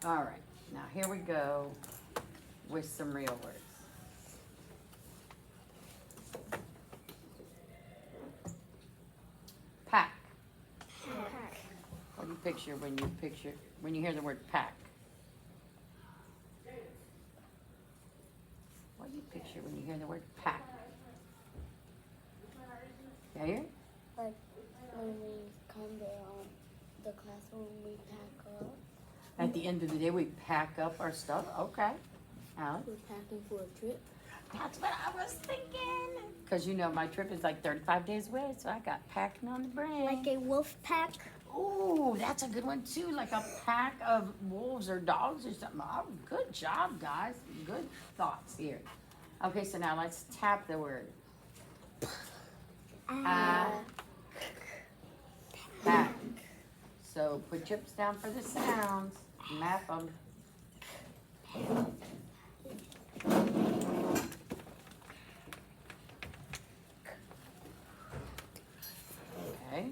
All right, now here we go with some real words. Pack. Pack. What do you picture when you hear the word pack? What do you picture when you hear the word pack? Yeah, Like when we come to the classroom, we pack up. at the end of the day, we pack up our stuff. Okay, Alex. We're packing for a trip. That's what I was thinking. Because you know my trip is like 35 days away, so I got packing on the brain. Like a wolf pack. Ooh, that's a good one too. Like a pack of wolves or dogs or something. Oh, good job, guys. Good thoughts here. Okay, so now let's tap the word. Pack. So put chips down for the sounds. Map them. Okay.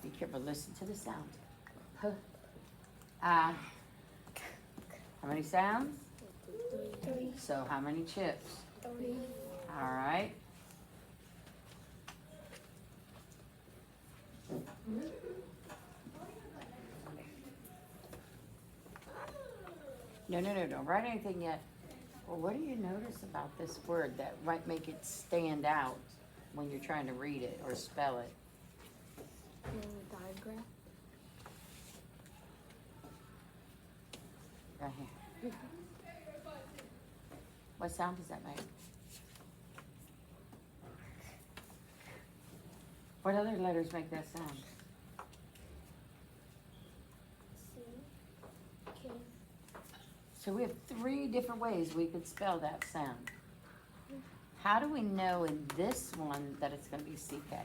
Be careful. Listen to the sound. Huh. How many sounds? Three. So how many chips? Three. All right. No, don't write anything yet. Well, what do you notice about this word that might make it stand out when you're trying to read it or spell it? Diagram. Right here. What sound does that make? What other letters make that sound? C. K. So we have 3 different ways we could spell that sound. How do we know in this one that it's going to be CK?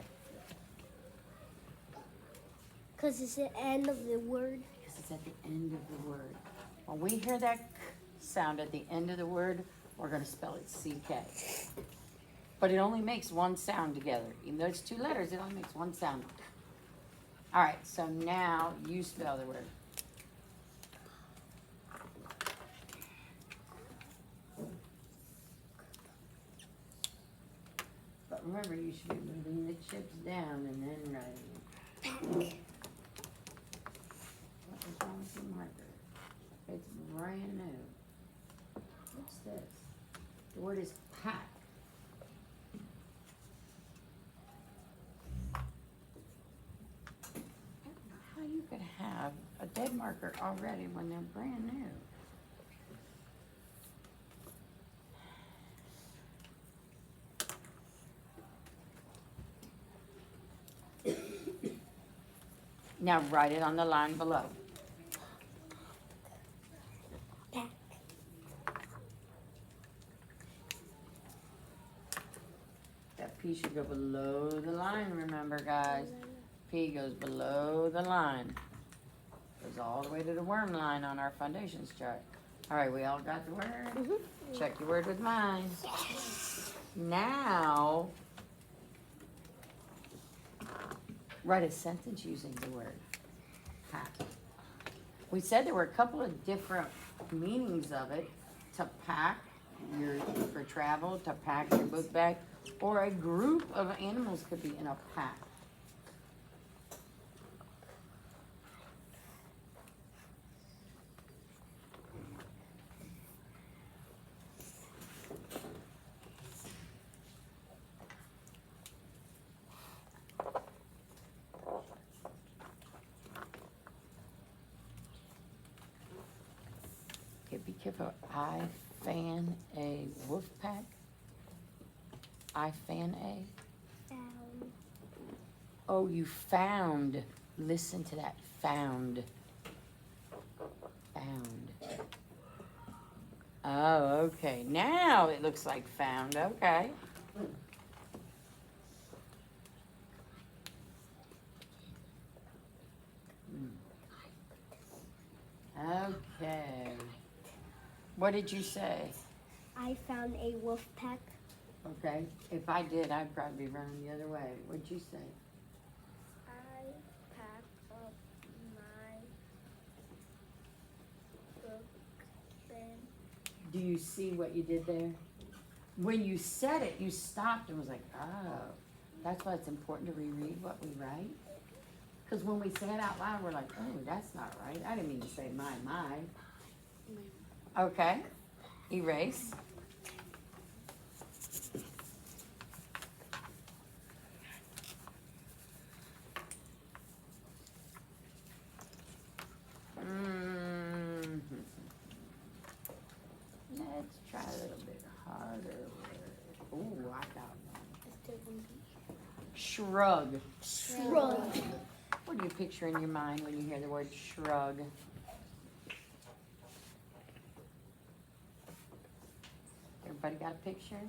Because it's the end of the word. Because it's at the end of the word. When we hear that k sound at the end of the word, we're going to spell it CK. But it only makes one sound together. Even though it's 2 letters, it only makes one sound. All right, so now you spell the word. But remember, you should be moving the chips down and then writing. What is wrong with your marker? It's brand new. What's this? The word is pack. I don't know how you could have a dead marker already when they're brand new. Now write it on the line below. Pack. That P should go below the line, remember guys. P goes below the line. Goes all the way to the worm line on our foundations chart. All right, we all got the word? Check your word with mine. Now, write a sentence using the word pack. We said there were a couple of different meanings of it. To pack for travel, to pack your book bag, or a group of animals could be in a pack. Okay, be careful. I fan a wolf pack. I fan a. Found. Oh, you found. Listen to that. Found. Found. Oh, okay. Now it looks like found. Okay. Okay. What did you say? I found a wolf pack. Okay. If I did, I'd probably be running the other way. What'd you say? I packed up you see what you did there? When you said it, you stopped and was like, oh, that's why it's important to reread what we write. Because when we say it out loud, we're like, oh, that's not right. I didn't mean to say my. Okay, erase. Let's try a little bit harder word. Ooh, I got one. Shrug. Shrug. What do you picture in your mind when you hear the word shrug? Everybody got a picture?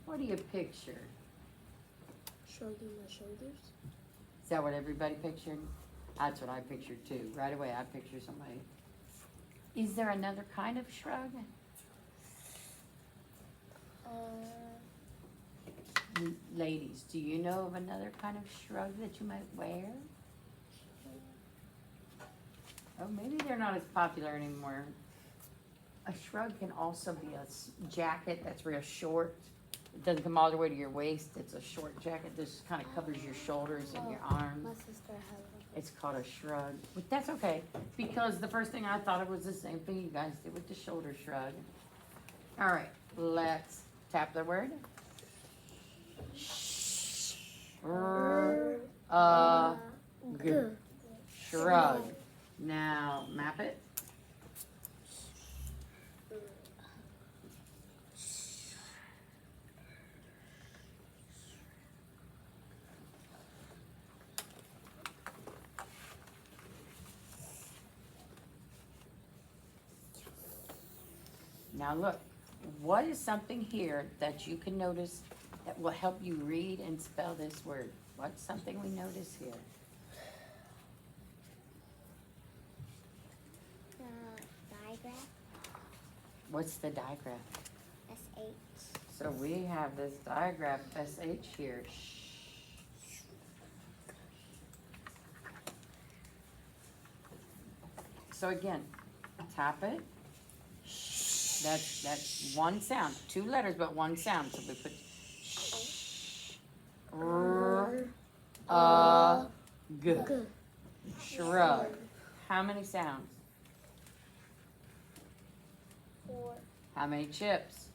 What do you picture? Shrugging my shoulders. Is that what everybody pictured? That's what I pictured too. Right away, I picture somebody. Is there another kind of shrug? Ladies, do you know of another kind of shrug that you might wear? Oh, maybe they're not as popular anymore. A shrug can also be a jacket that's real short. It doesn't come all the way to your waist. It's a short jacket that just kind of covers your shoulders and your arms. My sister has one. It's called a shrug. But that's okay, because the first thing I thought of was the same thing you guys did with the shoulder shrug. All right, let's tap the word. G. Shrug. Now map it. Now look, what is something here that you can notice that will help you read and spell this word? What's something we notice here? Diagram. What's the diagram? SH. So we have this diagram, SH here. So again, tap it. That's one sound, 2 letters, but one sound. So we put g. Shrug. How many sounds? 4. How many chips?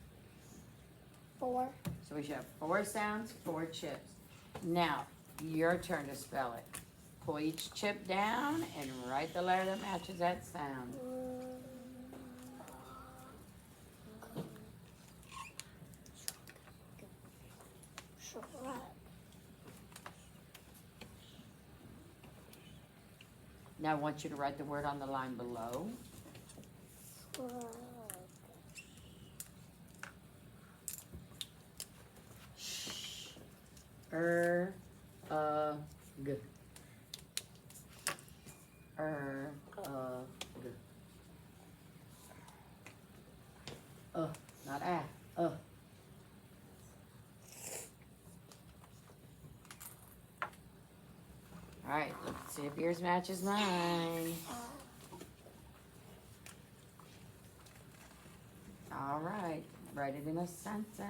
4. So we should have 4 sounds, 4 chips. Now, your turn to spell it. Pull each chip down and write the letter that matches that sound. Now I want you to write the word on the line below. G. G. Not a. All right, let's see if yours matches mine. All right, write it in a sentence.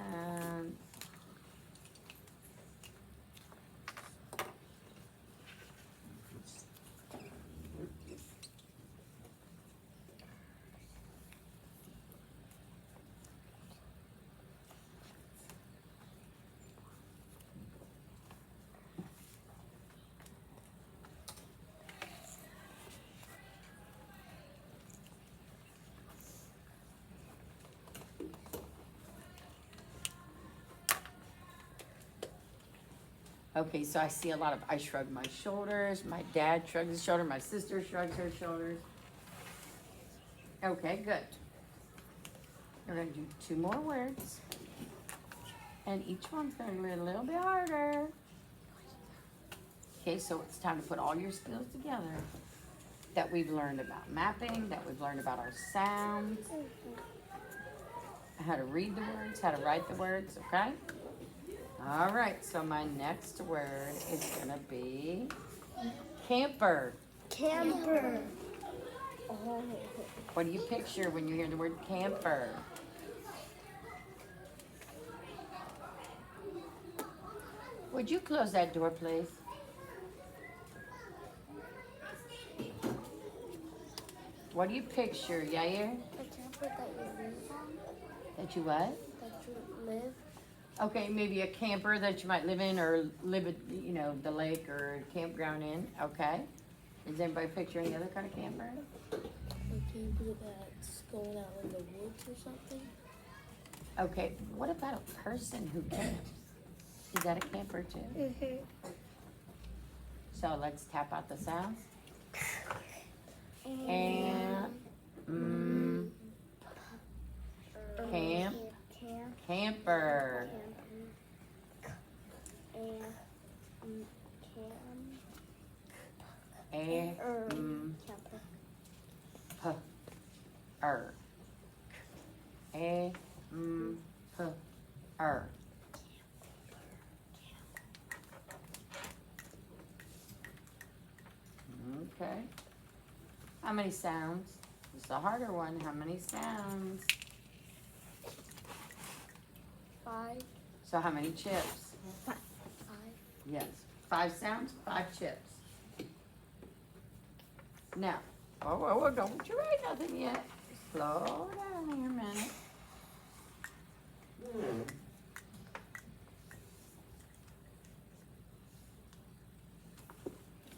Okay, so I see a lot of I shrug my shoulders, my dad shrugs his shoulder, my sister shrugs her shoulders. Okay, good. We're gonna do 2 more words. And each one's gonna be a little bit harder. Okay, so it's time to put all your skills together that we've learned about mapping, that we've learned about our sounds, how to read the words, how to write the words, okay? All right, so my next word is gonna be camper. Camper. What do you picture when you hear the word camper? Would you close that door, please? What do you picture, Yair? A camper that you live on, That you what? that you live. Okay, maybe a camper that you might live in or live at, you know, the lake or campground in, okay? Is anybody picturing any other kind of camper? A camper that's going out in the woods or something. Okay, what about a person who camps? Is that a camper too? Mm-hmm. So let's tap out the sounds. And, camp, camper. Er. Okay. How many sounds? This is a harder one. How many sounds? 5. So how many chips? 5. Yes. 5 sounds, 5 chips. Now, whoa, don't you write nothing yet. Slow down here a minute.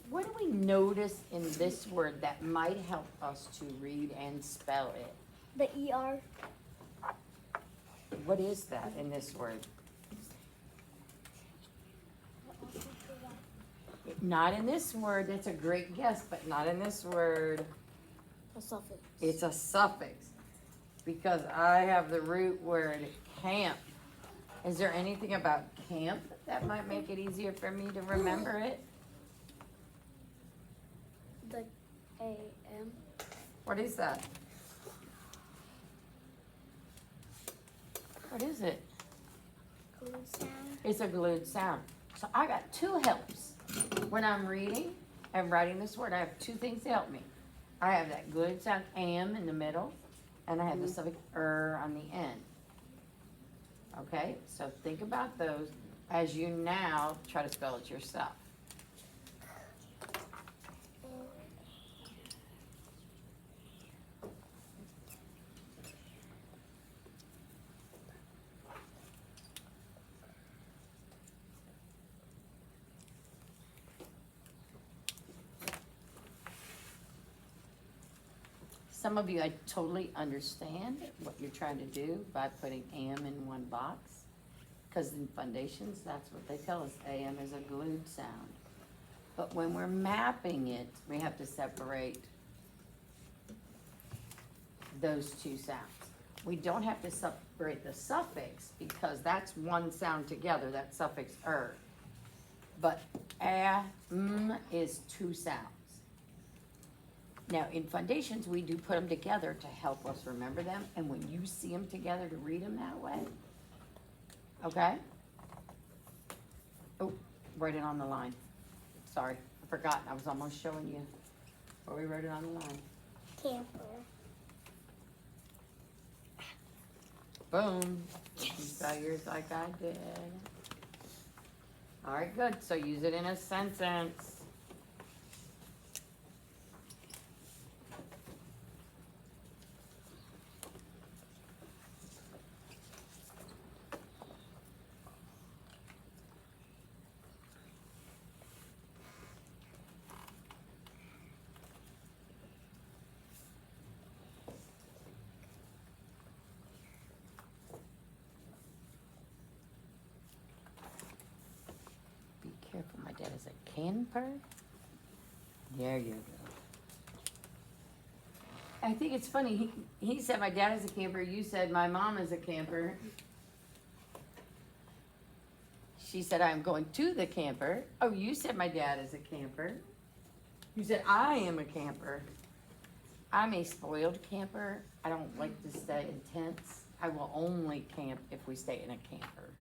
What do we notice in this word that might help us to read and spell it? The ER. What is that in this word? Not in this word. That's a great guess, but not in this word. A suffix. It's a suffix because I have the root word camp. Is there anything about camp that might make it easier for me to remember it? The AM. What is that? What is it? Glue sound. It's a glued sound. So I got 2 helps. When I'm reading and writing this word, I have 2 things to help me. I have that glued sound am in the middle, and I have the suffix on the end. Okay, so think about those as you now try to spell it yourself. Some of you, I totally understand what you're trying to do by putting am in one box. Because in foundations, that's what they tell us, am is a glued sound. But when we're mapping it, we have to separate those 2 sounds. We don't have to separate the suffix because that's one sound together, that suffix But is 2 sounds. Now, in foundations, we do put them together to help us remember them, and when you see them together, to read them that way. Okay? Oh, write it on the line. Sorry, I forgot. I was almost showing you where we wrote it on the line. Camper. Boom. You can spell yours like I did. All right, good. So use it in a sentence. Be careful, my dad is a camper. There you go. I think it's funny, he said my dad is a camper, you said my mom is a camper. She said I'm going to the camper. Oh, you said my dad is a camper. You said I am a camper. I'm a spoiled camper. I don't like to stay in tents. I will only camp if we stay in a camper.